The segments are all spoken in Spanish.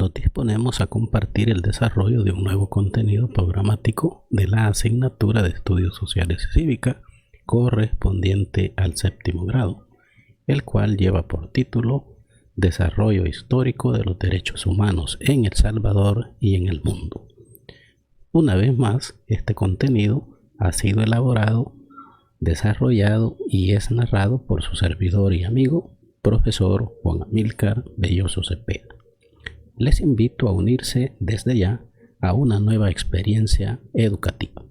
nos disponemos a compartir el desarrollo de un nuevo contenido programático de la asignatura de Estudios Sociales y Cívica correspondiente al séptimo grado, el cual lleva por título Desarrollo histórico de los derechos humanos en El Salvador y en el mundo. Una vez más, este contenido ha sido elaborado, desarrollado y es narrado por su servidor y amigo, profesor Juan Amílcar Belloso Cepeda. Les invito a unirse desde ya a una nueva experiencia educativa.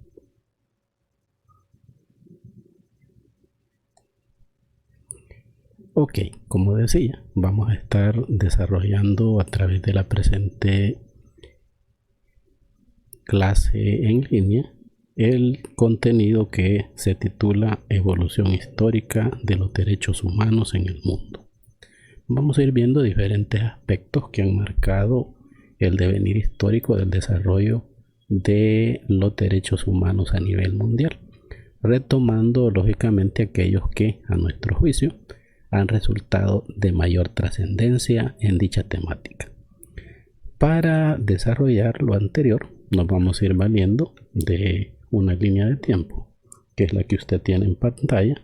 Ok, como decía, vamos a estar desarrollando a través de la presente clase en línea el contenido que se titula Evolución histórica de los derechos humanos en el mundo. Vamos a ir viendo diferentes aspectos que han marcado el devenir histórico del desarrollo de los derechos humanos a nivel mundial, retomando lógicamente aquellos que, a nuestro juicio, han resultado de mayor trascendencia en dicha temática. Para desarrollar lo anterior, nos vamos a ir valiendo de una línea de tiempo, que es la que usted tiene en pantalla,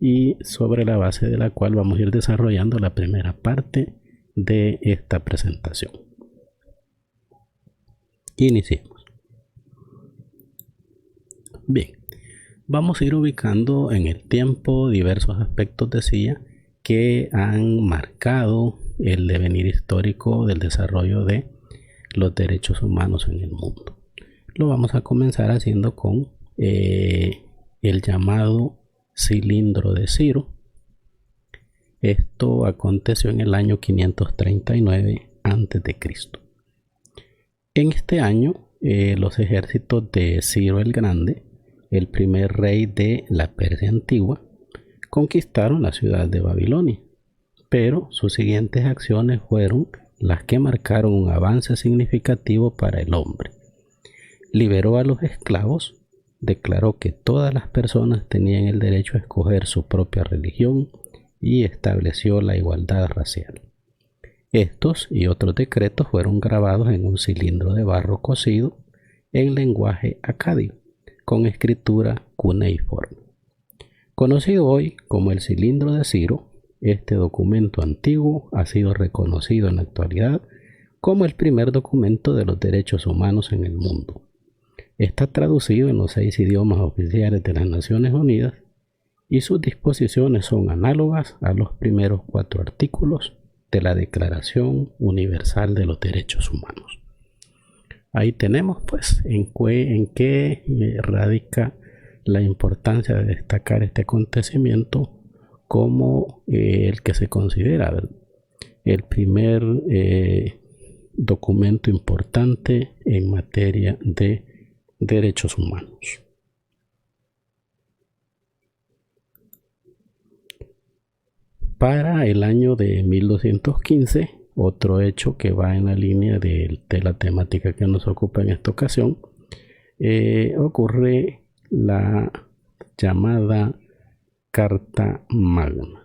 y sobre la base de la cual vamos a ir desarrollando la primera parte de esta presentación. Iniciemos. Bien, vamos a ir ubicando en el tiempo diversos aspectos, decía, que han marcado el devenir histórico del desarrollo de los derechos humanos en el mundo. Lo vamos a comenzar haciendo con el llamado cilindro de Ciro. Esto aconteció en el año 539 a.C. En este año, los ejércitos de Ciro el Grande, el primer rey de la Persia antigua, conquistaron la ciudad de Babilonia, pero sus siguientes acciones fueron las que marcaron un avance significativo para el hombre. Liberó a los esclavos, declaró que todas las personas tenían el derecho a escoger su propia religión y estableció la igualdad racial. Estos y otros decretos fueron grabados en un cilindro de barro cocido en lenguaje acadio, con escritura cuneiforme. Conocido hoy como el cilindro de Ciro, este documento antiguo ha sido reconocido en la actualidad como el primer documento de los derechos humanos en el mundo. Está traducido en los 6 idiomas oficiales de las Naciones Unidas y sus disposiciones son análogas a los primeros 4 artículos de la Declaración Universal de los Derechos Humanos. Ahí tenemos pues en qué radica la importancia de destacar este acontecimiento como el que se considera el primer documento importante en materia de derechos humanos. Para el año de 1215, otro hecho que va en la línea de la temática que nos ocupa en esta ocasión, ocurre la llamada Carta Magna.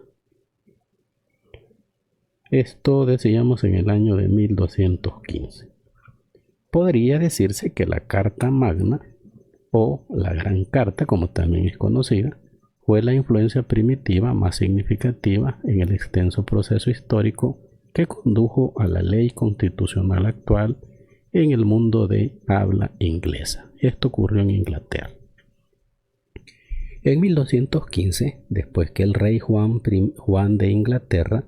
Esto decíamos en el año de 1215. Podría decirse que la Carta Magna, o la Gran Carta como también es conocida, fue la influencia primitiva más significativa en el extenso proceso histórico que condujo a la ley constitucional actual en el mundo de habla inglesa. Esto ocurrió en Inglaterra. En 1215, después que el rey Juan de Inglaterra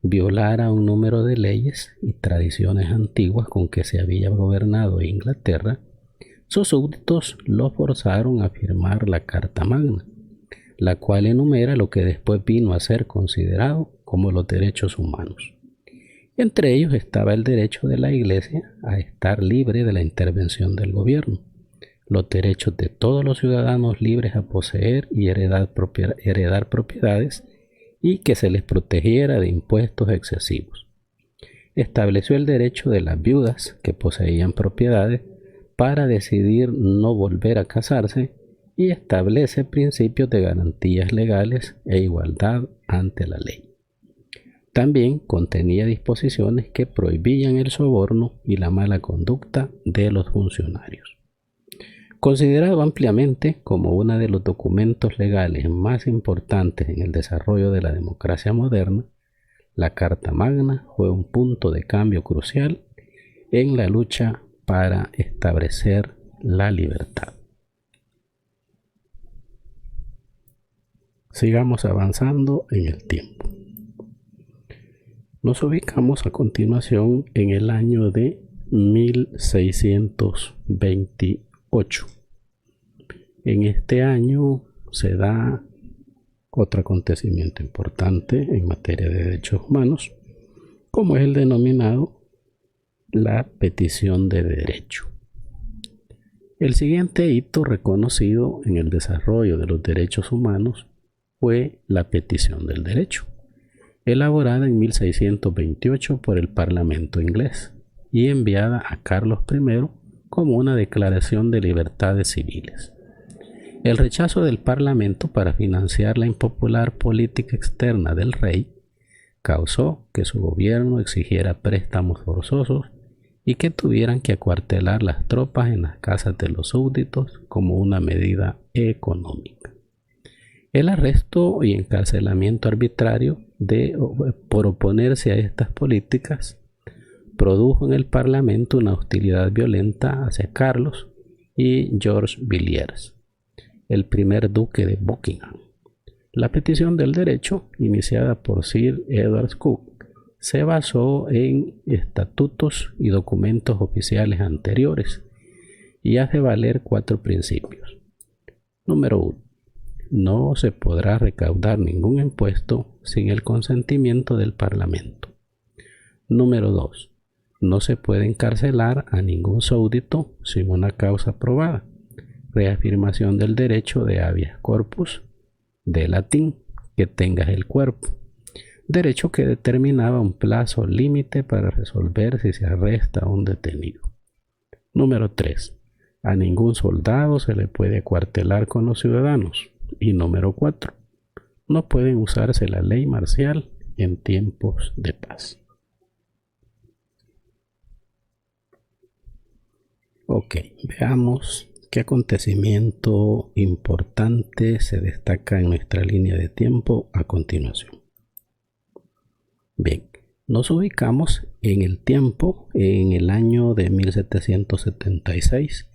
violara un número de leyes y tradiciones antiguas con que se había gobernado Inglaterra, sus súbditos lo forzaron a firmar la Carta Magna, la cual enumera lo que después vino a ser considerado como los derechos humanos. Entre ellos estaba el derecho de la Iglesia a estar libre de la intervención del gobierno, los derechos de todos los ciudadanos libres a poseer y heredar propiedades y que se les protegiera de impuestos excesivos. Estableció el derecho de las viudas que poseían propiedades para decidir no volver a casarse y establece principios de garantías legales e igualdad ante la ley. También contenía disposiciones que prohibían el soborno y la mala conducta de los funcionarios. Considerado ampliamente como uno de los documentos legales más importantes en el desarrollo de la democracia moderna, la Carta Magna fue un punto de cambio crucial en la lucha para establecer la libertad. Sigamos avanzando en el tiempo. Nos ubicamos a continuación en el año de 1628. En este año se da otro acontecimiento importante en materia de derechos humanos, como es el denominado la petición de derecho. El siguiente hito reconocido en el desarrollo de los derechos humanos fue la petición del derecho, elaborada en 1628 por el Parlamento inglés y enviada a Carlos I como una declaración de libertades civiles. El rechazo del Parlamento para financiar la impopular política externa del rey causó que su gobierno exigiera préstamos forzosos y que tuvieran que acuartelar las tropas en las casas de los súbditos como una medida económica. El arresto y encarcelamiento arbitrario por oponerse a estas políticas produjo en el Parlamento una hostilidad violenta hacia Carlos y George Villiers, el primer duque de Buckingham. La petición del derecho, iniciada por Sir Edward Coke, se basó en estatutos y documentos oficiales anteriores y hace valer 4 principios. Número 1. No se podrá recaudar ningún impuesto sin el consentimiento del Parlamento. Número 2. No se puede encarcelar a ningún súbdito sin una causa probada. Reafirmación del derecho de habeas corpus, de latín, que tengas el cuerpo. Derecho que determinaba un plazo límite para resolver si se arresta a un detenido. Número 3. A ningún soldado se le puede acuartelar con los ciudadanos. Y número 4. No pueden usarse la ley marcial en tiempos de paz. Ok, veamos qué acontecimiento importante se destaca en nuestra línea de tiempo a continuación. Bien, nos ubicamos en el tiempo en el año de 1776,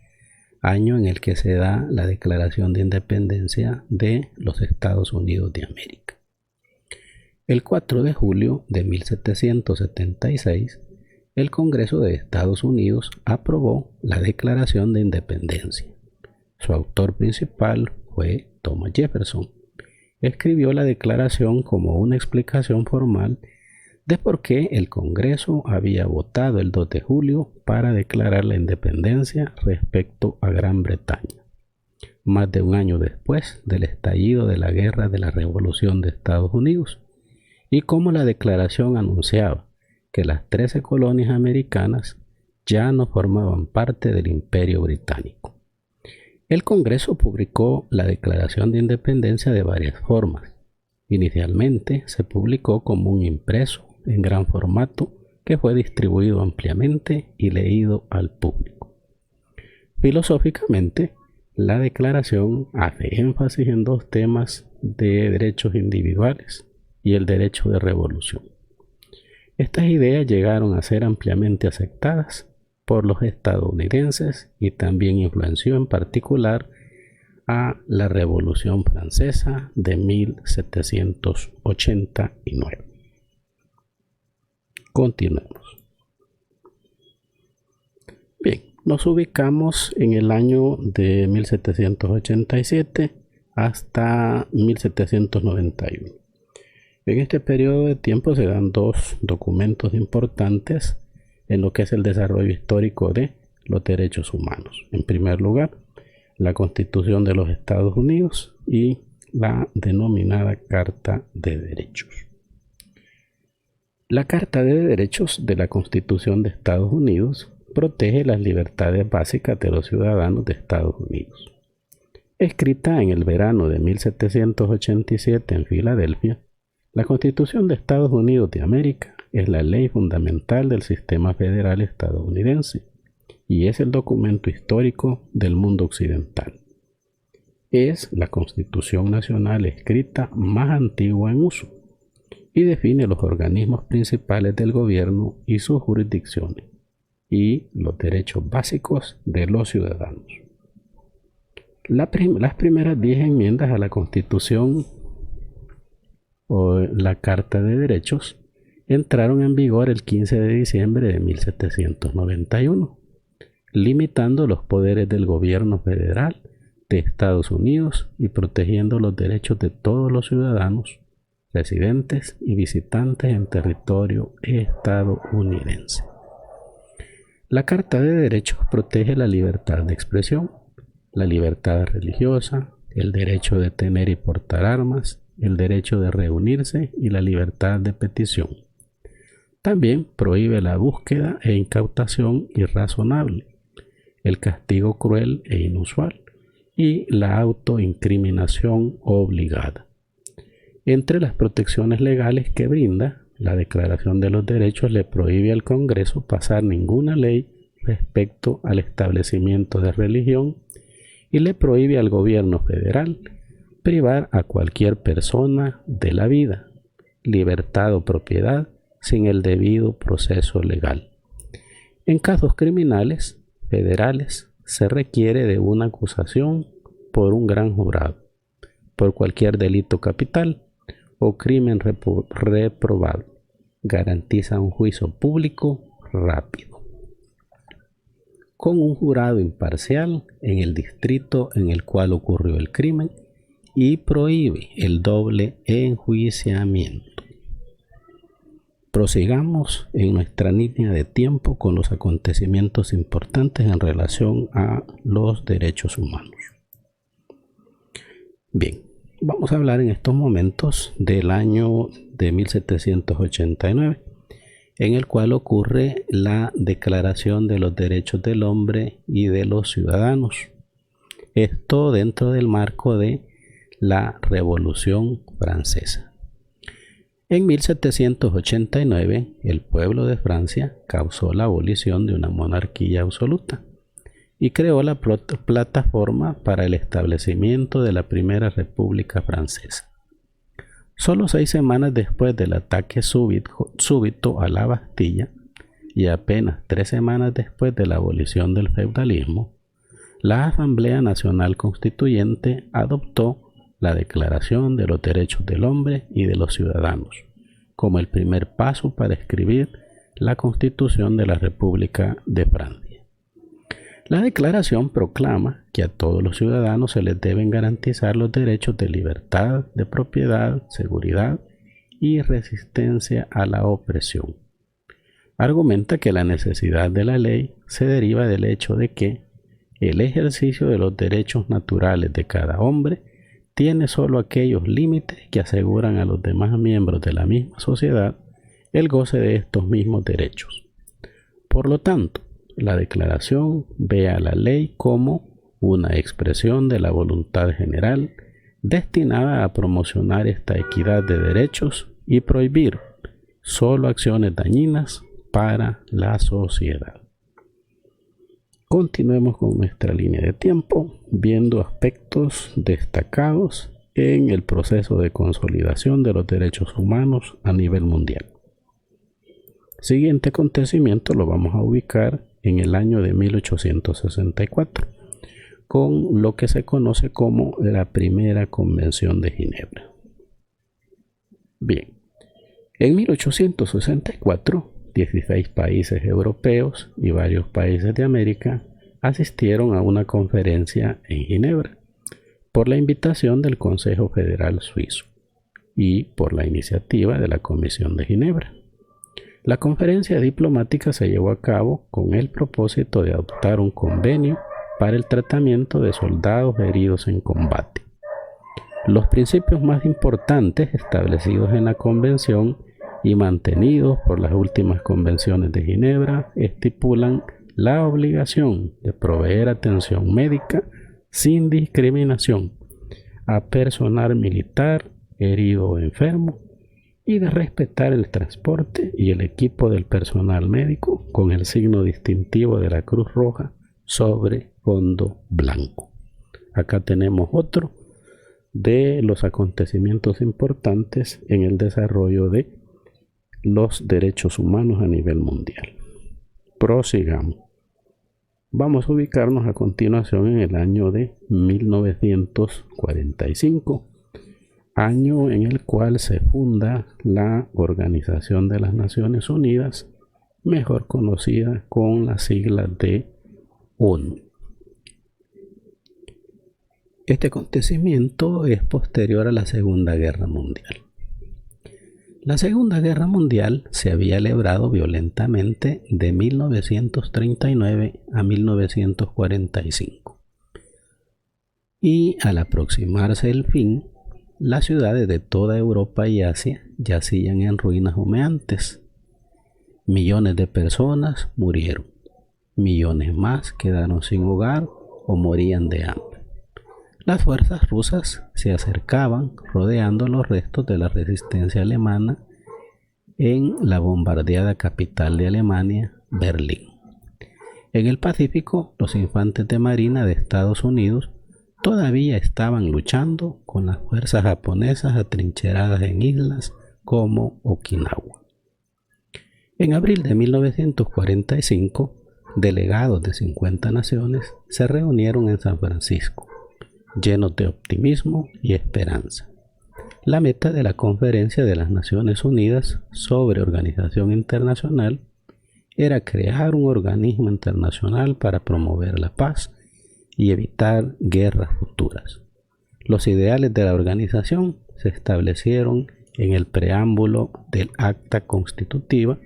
año en el que se da la Declaración de Independencia de los Estados Unidos de América. El 4 de julio de 1776, el Congreso de Estados Unidos aprobó la Declaración de Independencia. Su autor principal fue Thomas Jefferson. Escribió la declaración como una explicación formal de por qué el Congreso había votado el 2 de julio para declarar la independencia respecto a Gran Bretaña, más de un año después del estallido de la Guerra de la Revolución de Estados Unidos, y cómo la declaración anunciaba que las 13 colonias americanas ya no formaban parte del Imperio Británico. El Congreso publicó la Declaración de Independencia de varias formas. Inicialmente se publicó como un impreso en gran formato que fue distribuido ampliamente y leído al público. Filosóficamente, la declaración hace énfasis en 2 temas de derechos individuales y el derecho de revolución. Estas ideas llegaron a ser ampliamente aceptadas por los estadounidenses y también influenció en particular a la Revolución Francesa de 1789. Continuemos. Bien, nos ubicamos en el año de 1787 hasta 1791. En este periodo de tiempo se dan 2 documentos importantes en lo que es el desarrollo histórico de los derechos humanos. En primer lugar, la Constitución de los Estados Unidos y la denominada Carta de Derechos. La Carta de Derechos de la Constitución de Estados Unidos protege las libertades básicas de los ciudadanos de Estados Unidos. Escrita en el verano de 1787 en Filadelfia, La Constitución de Estados Unidos de América es la ley fundamental del sistema federal estadounidense y es el documento histórico del mundo occidental. Es la Constitución Nacional escrita más antigua en uso y define los organismos principales del gobierno y sus jurisdicciones y los derechos básicos de los ciudadanos. Las primeras 10 enmiendas a la Constitución o la Carta de Derechos entraron en vigor el 15 de diciembre de 1791, limitando los poderes del gobierno federal de Estados Unidos y protegiendo los derechos de todos los ciudadanos, residentes y visitantes en territorio estadounidense. La Carta de Derechos protege la libertad de expresión, la libertad religiosa, el derecho de tener y portar armas, el derecho de reunirse y la libertad de petición. También prohíbe la búsqueda e incautación irrazonable, el castigo cruel e inusual y la autoincriminación obligada. Entre las protecciones legales que brinda, la Declaración de los Derechos le prohíbe al Congreso pasar ninguna ley respecto al establecimiento de religión y le prohíbe al gobierno federal privar a cualquier persona de la vida, libertad o propiedad sin el debido proceso legal. En casos criminales federales se requiere de una acusación por un gran jurado, por cualquier delito capital o crimen reprobable. Garantiza un juicio público rápido, con un jurado imparcial en el distrito en el cual ocurrió el crimen y prohíbe el doble enjuiciamiento. Prosigamos en nuestra línea de tiempo con los acontecimientos importantes en relación a los derechos humanos. Bien, vamos a hablar en estos momentos del año de 1789, en el cual ocurre la Declaración de los Derechos del Hombre y de los Ciudadanos. Esto dentro del marco de la Revolución Francesa. En 1789, el pueblo de Francia causó la abolición de una monarquía absoluta y creó la plataforma para el establecimiento de la Primera República Francesa. Solo 6 semanas después del ataque súbito a la Bastilla y apenas 3 semanas después de la abolición del feudalismo, la Asamblea Nacional Constituyente adoptó la Declaración de los Derechos del Hombre y de los Ciudadanos como el primer paso para escribir la Constitución de la República de Francia. La declaración proclama que a todos los ciudadanos se les deben garantizar los derechos de libertad, de propiedad, seguridad y resistencia a la opresión. Argumenta que la necesidad de la ley se deriva del hecho de que el ejercicio de los derechos naturales de cada hombre tiene solo aquellos límites que aseguran a los demás miembros de la misma sociedad el goce de estos mismos derechos. Por lo tanto, la declaración ve a la ley como una expresión de la voluntad general destinada a promocionar esta equidad de derechos y prohibir solo acciones dañinas para la sociedad. Continuemos con nuestra línea de tiempo, viendo aspectos destacados en el proceso de consolidación de los derechos humanos a nivel mundial. Siguiente acontecimiento lo vamos a ubicar en el año de 1864, con lo que se conoce como la Primera Convención de Ginebra. Bien, en 1864, 16 países europeos y varios países de América asistieron a una conferencia en Ginebra por la invitación del Consejo Federal Suizo y por la iniciativa de la Comisión de Ginebra. La conferencia diplomática se llevó a cabo con el propósito de adoptar un convenio para el tratamiento de soldados heridos en combate. Los principios más importantes establecidos en la convención y mantenidos por las últimas convenciones de Ginebra estipulan la obligación de proveer atención médica sin discriminación a personal militar herido o enfermo y de respetar el transporte y el equipo del personal médico con el signo distintivo de la Cruz Roja sobre fondo blanco. Acá tenemos otro de los acontecimientos importantes en el desarrollo de los derechos humanos a nivel mundial. Prosigamos. Vamos a ubicarnos a continuación en el año de 1945, año en el cual se funda la Organización de las Naciones Unidas, mejor conocida con las siglas de ONU. Este acontecimiento es posterior a la Segunda Guerra Mundial. La Segunda Guerra Mundial se había librado violentamente de 1939 a 1945. Y al aproximarse el fin, las ciudades de toda Europa y Asia yacían en ruinas humeantes. Millones de personas murieron. Millones más quedaron sin hogar o morían de hambre. Las fuerzas rusas se acercaban rodeando los restos de la resistencia alemana en la bombardeada capital de Alemania, Berlín. En el Pacífico, los infantes de marina de Estados Unidos todavía estaban luchando con las fuerzas japonesas atrincheradas en islas como Okinawa. En abril de 1945, delegados de 50 naciones se reunieron en San Francisco, llenos de optimismo y esperanza. La meta de la Conferencia de las Naciones Unidas sobre Organización Internacional era crear un organismo internacional para promover la paz y evitar guerras futuras. Los ideales de la organización se establecieron en el preámbulo del Acta Constitutiva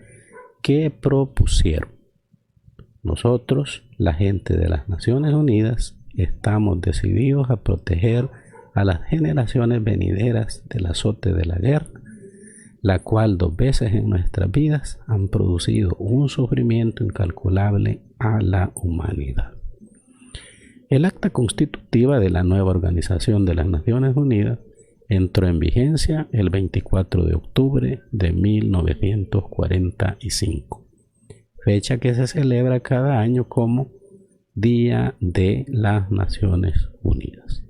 que propusieron. Nosotros, la gente de las Naciones Unidas, estamos decididos a proteger a las generaciones venideras del azote de la guerra, la cual 2 veces en nuestras vidas han producido un sufrimiento incalculable a la humanidad. El acta constitutiva de la nueva Organización de las Naciones Unidas entró en vigencia el 24 de octubre de 1945, fecha que se celebra cada año como Día de las Naciones Unidas.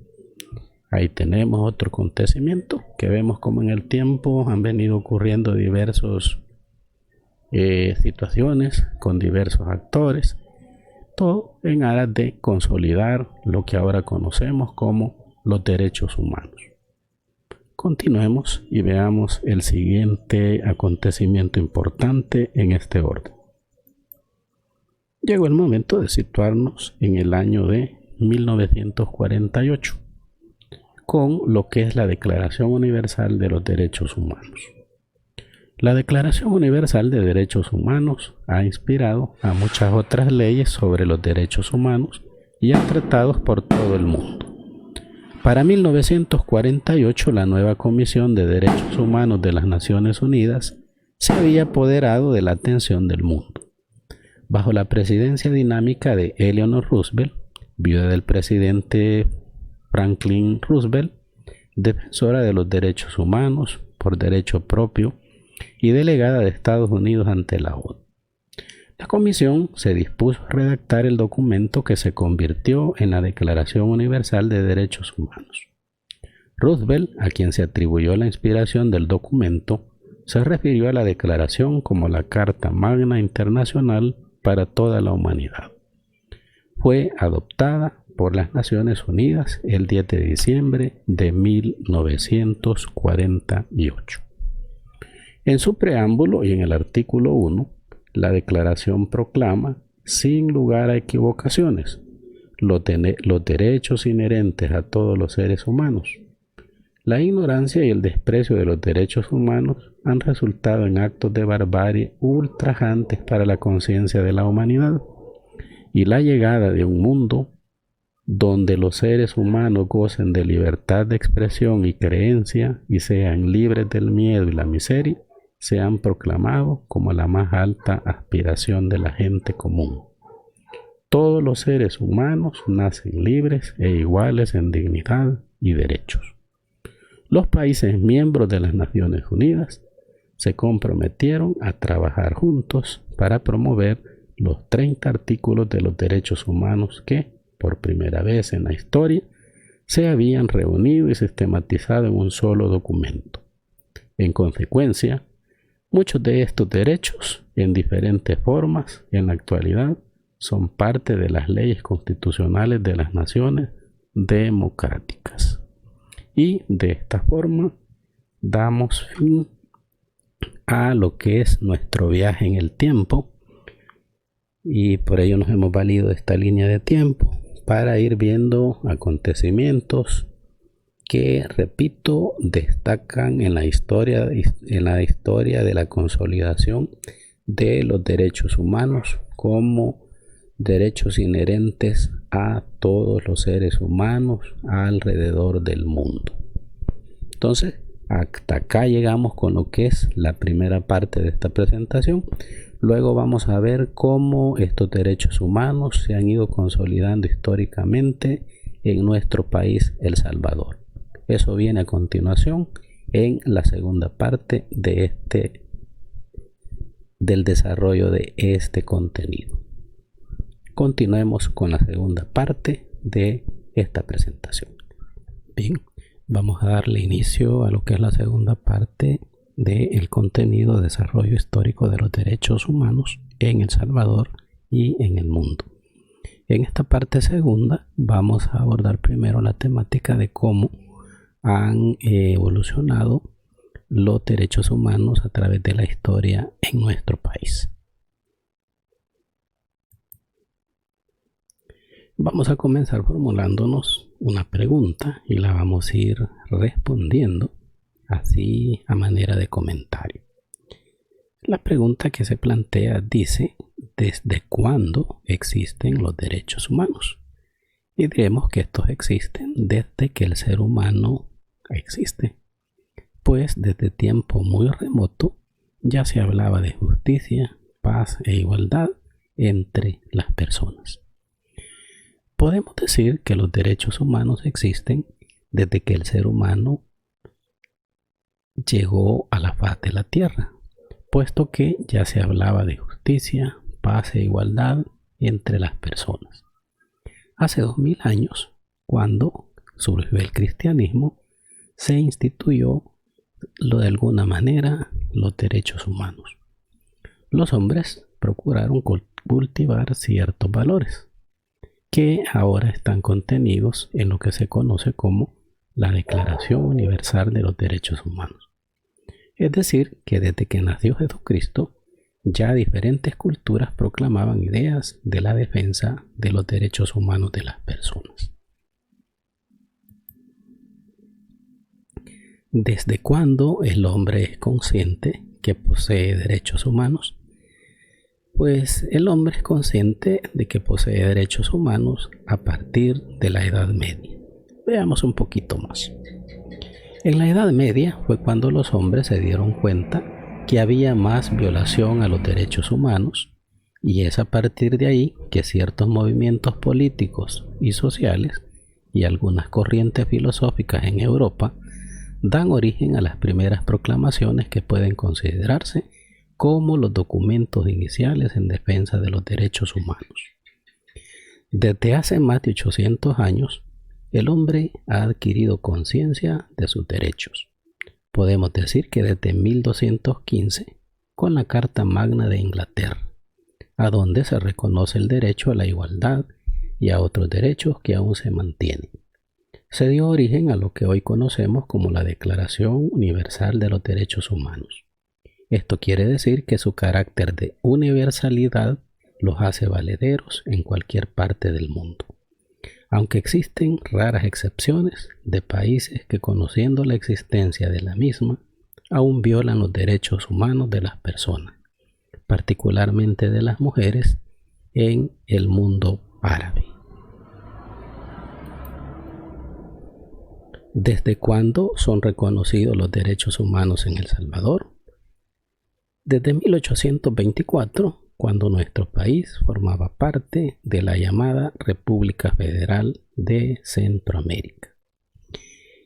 Ahí tenemos otro acontecimiento que vemos como en el tiempo han venido ocurriendo diversas situaciones con diversos actores, todo en aras de consolidar lo que ahora conocemos como los derechos humanos. Continuemos y veamos el siguiente acontecimiento importante en este orden. Llegó el momento de situarnos en el año de 1948 con lo que es la Declaración Universal de los Derechos Humanos. La Declaración Universal de Derechos Humanos ha inspirado a muchas otras leyes sobre los derechos humanos y a tratados por todo el mundo. Para 1948, la nueva Comisión de Derechos Humanos de las Naciones Unidas se había apoderado de la atención del mundo. Bajo la presidencia dinámica de Eleanor Roosevelt, viuda del presidente Franklin Roosevelt, defensora de los derechos humanos por derecho propio y delegada de Estados Unidos ante la ONU. La comisión se dispuso a redactar el documento que se convirtió en la Declaración Universal de Derechos Humanos. Roosevelt, a quien se atribuyó la inspiración del documento, se refirió a la declaración como la Carta Magna Internacional para toda la humanidad. Fue adoptada por las Naciones Unidas el 10 de diciembre de 1948. En su preámbulo y en el artículo 1, la declaración proclama, sin lugar a equivocaciones, los derechos inherentes a todos los seres humanos. La ignorancia y el desprecio de los derechos humanos han resultado en actos de barbarie ultrajantes para la conciencia de la humanidad, y la llegada de un mundo donde los seres humanos gocen de libertad de expresión y creencia y sean libres del miedo y la miseria, se han proclamado como la más alta aspiración de la gente común. Todos los seres humanos nacen libres e iguales en dignidad y derechos. Los países miembros de las Naciones Unidas se comprometieron a trabajar juntos para promover los 30 artículos de los derechos humanos que, por primera vez en la historia, se habían reunido y sistematizado en un solo documento. En consecuencia, muchos de estos derechos, en diferentes formas, en la actualidad, son parte de las leyes constitucionales de las naciones democráticas. Y de esta forma damos fin a lo que es nuestro viaje en el tiempo, y por ello nos hemos valido de esta línea de tiempo para ir viendo acontecimientos que, repito, destacan en la historia de la consolidación de los derechos humanos como derechos inherentes a todos los seres humanos alrededor del mundo. Entonces, hasta acá llegamos con lo que es la primera parte de esta presentación. Luego vamos a ver cómo estos derechos humanos se han ido consolidando históricamente en nuestro país, El Salvador. Eso viene a continuación en la segunda parte del desarrollo de este contenido. Continuemos con la segunda parte de esta presentación. Bien, vamos a darle inicio a lo que es la segunda parte del contenido de desarrollo histórico de los derechos humanos en El Salvador y en el mundo. En esta parte segunda vamos a abordar primero la temática de cómo han evolucionado los derechos humanos a través de la historia en nuestro país. Vamos a comenzar formulándonos una pregunta y la vamos a ir respondiendo así a manera de comentario. La pregunta que se plantea dice: ¿desde cuándo existen los derechos humanos? Y diremos que estos existen desde que el ser humano existe, pues desde tiempo muy remoto ya se hablaba de justicia, paz e igualdad entre las personas. Podemos decir que los derechos humanos existen desde que el ser humano llegó a la faz de la tierra, puesto que ya se hablaba de justicia, paz e igualdad entre las personas. Hace 2000 años, cuando surgió el cristianismo, se instituyó de alguna manera los derechos humanos. Los hombres procuraron cultivar ciertos valores que ahora están contenidos en lo que se conoce como la Declaración Universal de los Derechos Humanos. Es decir, que desde que nació Jesucristo, ya diferentes culturas proclamaban ideas de la defensa de los derechos humanos de las personas. ¿Desde cuándo el hombre es consciente que posee derechos humanos? Pues el hombre es consciente de que posee derechos humanos a partir de la Edad Media. Veamos un poquito más. En la Edad Media fue cuando los hombres se dieron cuenta que había más violación a los derechos humanos, y es a partir de ahí que ciertos movimientos políticos y sociales y algunas corrientes filosóficas en Europa dan origen a las primeras proclamaciones que pueden considerarse como los documentos iniciales en defensa de los derechos humanos. Desde hace más de 800 años, el hombre ha adquirido conciencia de sus derechos. Podemos decir que desde 1215, con la Carta Magna de Inglaterra, a donde se reconoce el derecho a la igualdad y a otros derechos que aún se mantienen, se dio origen a lo que hoy conocemos como la Declaración Universal de los Derechos Humanos. Esto quiere decir que su carácter de universalidad los hace valederos en cualquier parte del mundo, aunque existen raras excepciones de países que, conociendo la existencia de la misma, aún violan los derechos humanos de las personas, particularmente de las mujeres, en el mundo árabe. ¿Desde cuándo son reconocidos los derechos humanos en El Salvador? Desde 1824, cuando nuestro país formaba parte de la llamada República Federal de Centroamérica.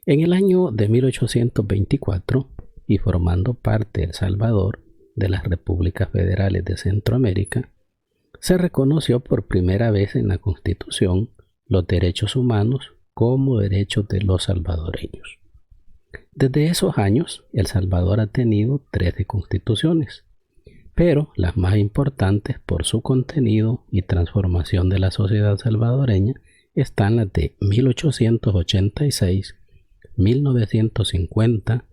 En el año de 1824, y formando parte El Salvador de las repúblicas federales de Centroamérica, se reconoció por primera vez en la Constitución los derechos humanos como derechos de los salvadoreños. Desde esos años, El Salvador ha tenido 13 constituciones, pero las más importantes por su contenido y transformación de la sociedad salvadoreña están las de 1886, 1950,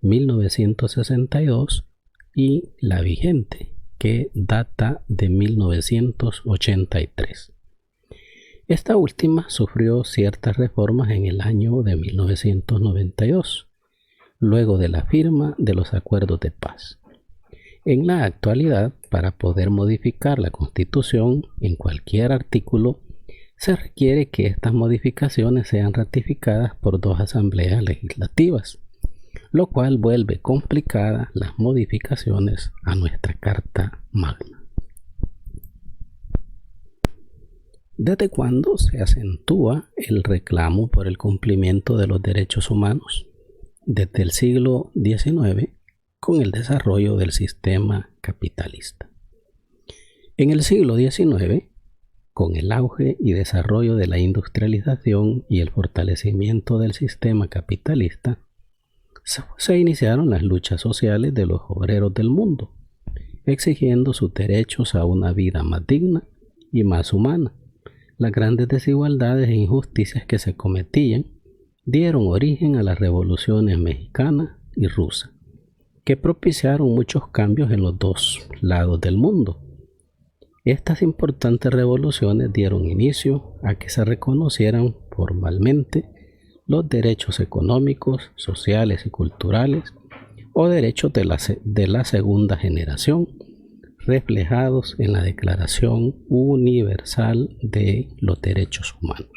1962 y la vigente, que data de 1983. Esta última sufrió ciertas reformas en el año de 1992, luego de la firma de los acuerdos de paz. En la actualidad, para poder modificar la Constitución en cualquier artículo, se requiere que estas modificaciones sean ratificadas por 2 asambleas legislativas, lo cual vuelve complicadas las modificaciones a nuestra Carta Magna. ¿Desde cuándo se acentúa el reclamo por el cumplimiento de los derechos humanos? Desde el siglo XIX, con el desarrollo del sistema capitalista. En el siglo XIX, con el auge y desarrollo de la industrialización y el fortalecimiento del sistema capitalista, se iniciaron las luchas sociales de los obreros del mundo, exigiendo sus derechos a una vida más digna y más humana. Las grandes desigualdades e injusticias que se cometían dieron origen a las revoluciones mexicana y rusa, que propiciaron muchos cambios en los dos lados del mundo. Estas importantes revoluciones dieron inicio a que se reconocieran formalmente los derechos económicos, sociales y culturales o derechos de la segunda generación, reflejados en la Declaración Universal de los Derechos Humanos.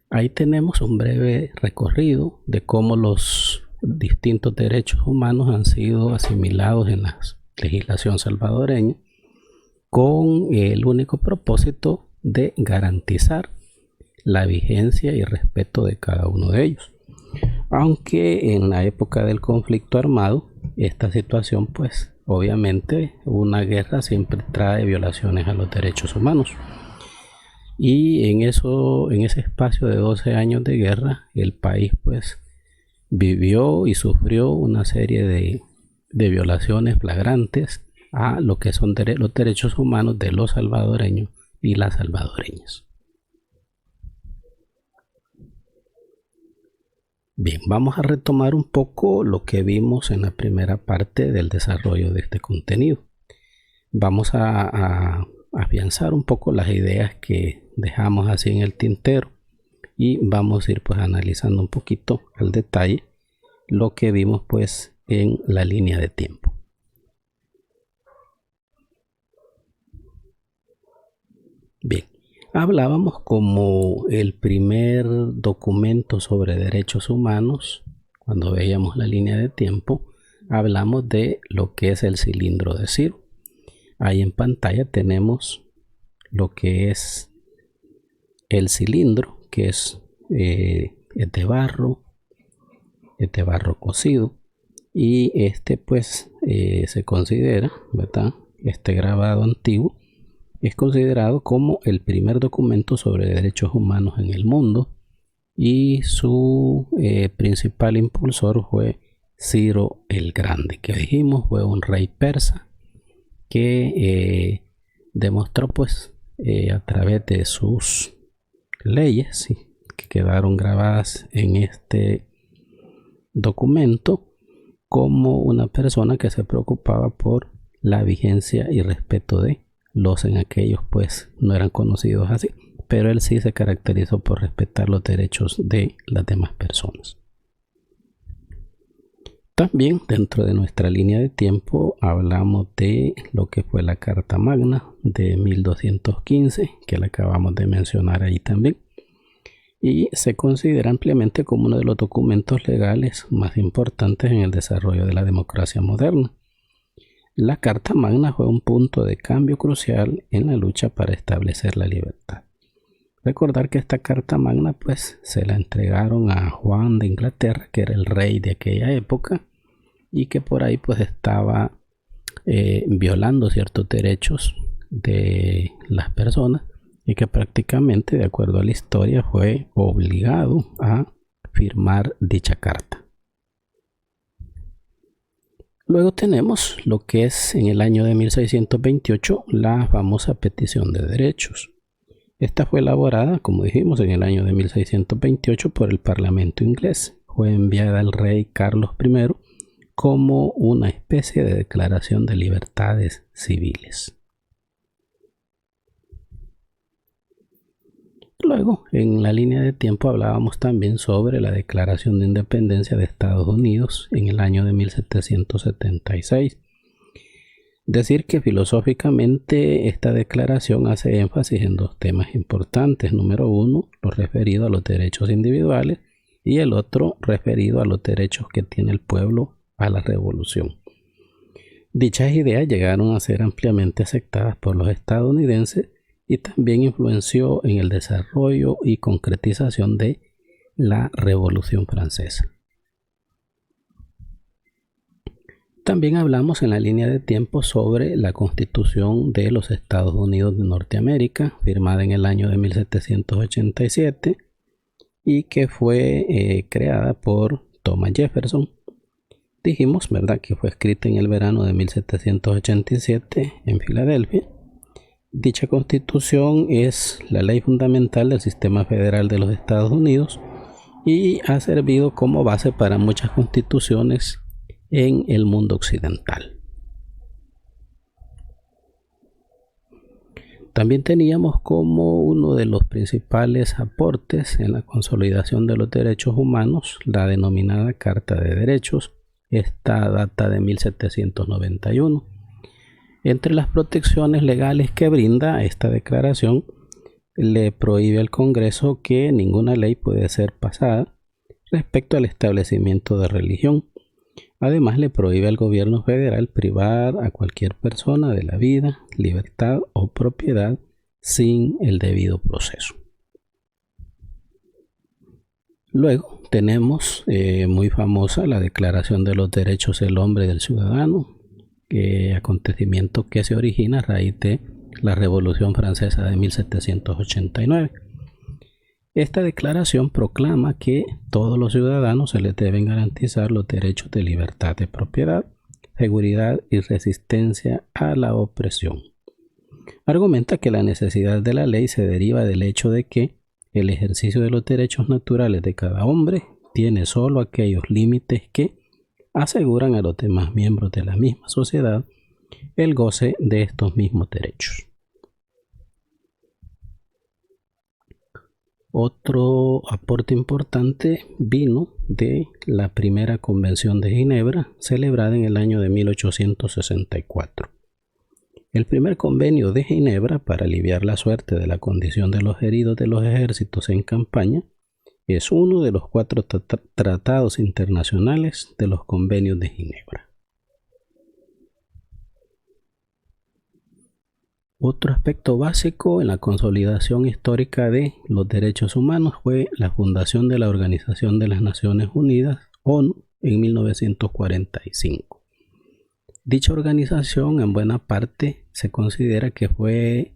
Ahí tenemos un breve recorrido de cómo los distintos derechos humanos han sido asimilados en la legislación salvadoreña con el único propósito de garantizar la vigencia y respeto de cada uno de ellos. Aunque en la época del conflicto armado, esta situación, pues obviamente una guerra siempre trae violaciones a los derechos humanos. Y en ese espacio de 12 años de guerra, el país pues vivió y sufrió una serie de violaciones flagrantes a lo que son los derechos humanos de los salvadoreños y las salvadoreñas. Bien, vamos a retomar un poco lo que vimos en la primera parte del desarrollo de este contenido. Vamos a afianzar un poco las ideas que dejamos así en el tintero y vamos a ir pues analizando un poquito al detalle lo que vimos pues en la línea de tiempo. Bien, hablábamos como el primer documento sobre derechos humanos, cuando veíamos la línea de tiempo, hablamos de lo que es el cilindro de Ciro. Ahí en pantalla tenemos lo que es el cilindro, que es de barro cocido, y este pues se considera, ¿verdad? Este grabado antiguo es considerado como el primer documento sobre derechos humanos en el mundo, y su principal impulsor fue Ciro el Grande, que dijimos fue un rey persa que demostró pues a través de sus leyes, ¿sí?, que quedaron grabadas en este documento, como una persona que se preocupaba por la vigencia y respeto de los en aquellos pues no eran conocidos así, pero él sí se caracterizó por respetar los derechos de las demás personas. También dentro de nuestra línea de tiempo hablamos de lo que fue la Carta Magna de 1215, que la acabamos de mencionar ahí también, y se considera ampliamente como uno de los documentos legales más importantes en el desarrollo de la democracia moderna. La Carta Magna fue un punto de cambio crucial en la lucha para establecer la libertad. Recordar que esta Carta Magna pues se la entregaron a Juan de Inglaterra, que era el rey de aquella época, y que por ahí pues estaba violando ciertos derechos de las personas, y que prácticamente, de acuerdo a la historia, fue obligado a firmar dicha carta. Luego tenemos lo que es en el año de 1628 la famosa Petición de Derechos. Esta fue elaborada, como dijimos, en el año de 1628 por el Parlamento inglés. Fue enviada al rey Carlos I como una especie de declaración de libertades civiles. Luego, en la línea de tiempo hablábamos también sobre la Declaración de Independencia de Estados Unidos en el año de 1776. Decir que filosóficamente esta declaración hace énfasis en dos temas importantes. Número uno, lo referido a los derechos individuales, y el otro referido a los derechos que tiene el pueblo a la revolución. Dichas ideas llegaron a ser ampliamente aceptadas por los estadounidenses y también influenció en el desarrollo y concretización de la Revolución Francesa. También hablamos en la línea de tiempo sobre la Constitución de los Estados Unidos de Norteamérica, firmada en el año de 1787 y que fue creada por Thomas Jefferson. Dijimos, ¿verdad?, que fue escrita en el verano de 1787 en Filadelfia. Dicha Constitución es la ley fundamental del sistema federal de los Estados Unidos y ha servido como base para muchas constituciones en el mundo occidental. También teníamos como uno de los principales aportes en la consolidación de los derechos humanos la denominada Carta de Derechos. Esta data de 1791. Entre las protecciones legales que brinda esta declaración, le prohíbe al Congreso que ninguna ley puede ser pasada respecto al establecimiento de religión. Además, le prohíbe al gobierno federal privar a cualquier persona de la vida, libertad o propiedad sin el debido proceso. Luego tenemos muy famosa la Declaración de los Derechos del Hombre y del Ciudadano, acontecimiento que se origina a raíz de la Revolución Francesa de 1789. Esta declaración proclama que todos los ciudadanos se les deben garantizar los derechos de libertad de propiedad, seguridad y resistencia a la opresión. Argumenta que la necesidad de la ley se deriva del hecho de que el ejercicio de los derechos naturales de cada hombre tiene solo aquellos límites que aseguran a los demás miembros de la misma sociedad el goce de estos mismos derechos. Otro aporte importante vino de la primera Convención de Ginebra, celebrada en el año de 1864. El primer convenio de Ginebra para aliviar la suerte de la condición de los heridos de los ejércitos en campaña es uno de los 4 tratados internacionales de los convenios de Ginebra. Otro aspecto básico en la consolidación histórica de los derechos humanos fue la fundación de la Organización de las Naciones Unidas, ONU, en 1945. Dicha organización en buena parte se considera que fue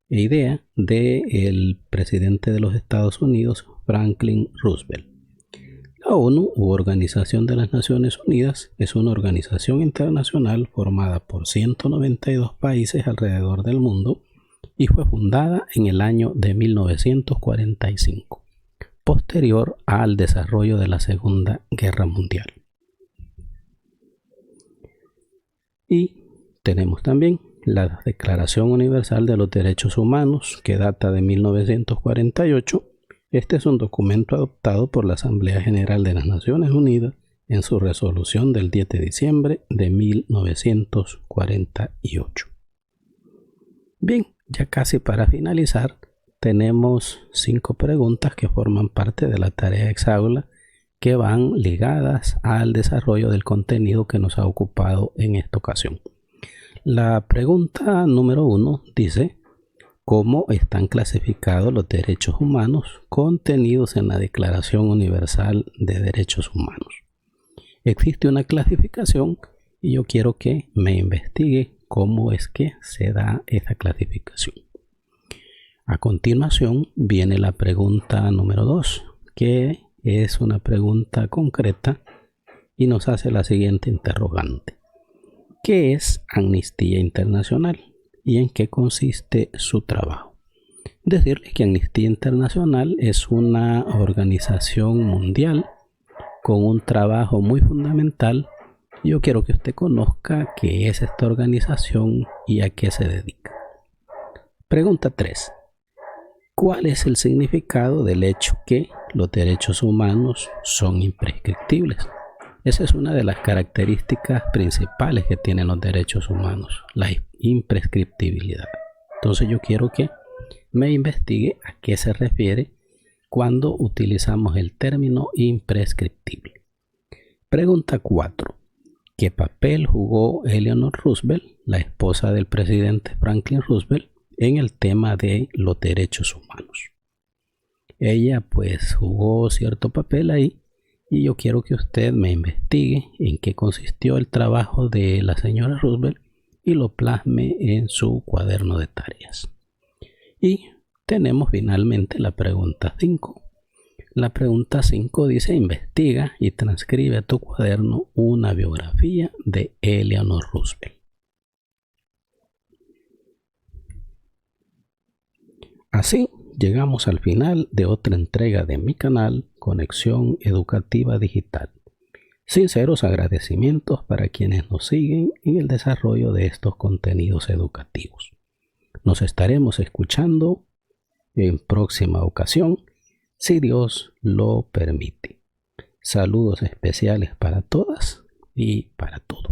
idea del presidente de los Estados Unidos, Franklin Roosevelt. La ONU, u Organización de las Naciones Unidas, es una organización internacional formada por 192 países alrededor del mundo y fue fundada en el año de 1945, posterior al desarrollo de la Segunda Guerra Mundial. Y tenemos también la Declaración Universal de los Derechos Humanos, que data de 1948. Este es un documento adoptado por la Asamblea General de las Naciones Unidas en su resolución del 10 de diciembre de 1948. Bien, ya casi para finalizar, tenemos 5 preguntas que forman parte de la tarea Hexágola que van ligadas al desarrollo del contenido que nos ha ocupado en esta ocasión. La pregunta número 1 dice: cómo están clasificados los derechos humanos contenidos en la Declaración Universal de Derechos Humanos. Existe una clasificación y yo quiero que me investigue cómo es que se da esa clasificación. A continuación viene la pregunta número 2, que es una pregunta concreta y nos hace la siguiente interrogante. ¿Qué es Amnistía Internacional y en qué consiste su trabajo? Decirles que Amnistía Internacional es una organización mundial con un trabajo muy fundamental. Yo quiero que usted conozca qué es esta organización y a qué se dedica. Pregunta 3. ¿Cuál es el significado del hecho que los derechos humanos son imprescriptibles? Esa es una de las características principales que tienen los derechos humanos, la imprescriptibilidad. Entonces yo quiero que me investigue a qué se refiere cuando utilizamos el término imprescriptible. Pregunta 4. ¿Qué papel jugó Eleanor Roosevelt, la esposa del presidente Franklin Roosevelt, en el tema de los derechos humanos? Ella pues jugó cierto papel ahí y yo quiero que usted me investigue en qué consistió el trabajo de la señora Roosevelt y lo plasme en su cuaderno de tareas. Y tenemos finalmente la pregunta 5. La pregunta 5 dice: investiga y transcribe a tu cuaderno una biografía de Eleanor Roosevelt. Así llegamos al final de otra entrega de mi canal Conexión Educativa Digital. Sinceros agradecimientos para quienes nos siguen en el desarrollo de estos contenidos educativos. Nos estaremos escuchando en próxima ocasión, si Dios lo permite. Saludos especiales para todas y para todos.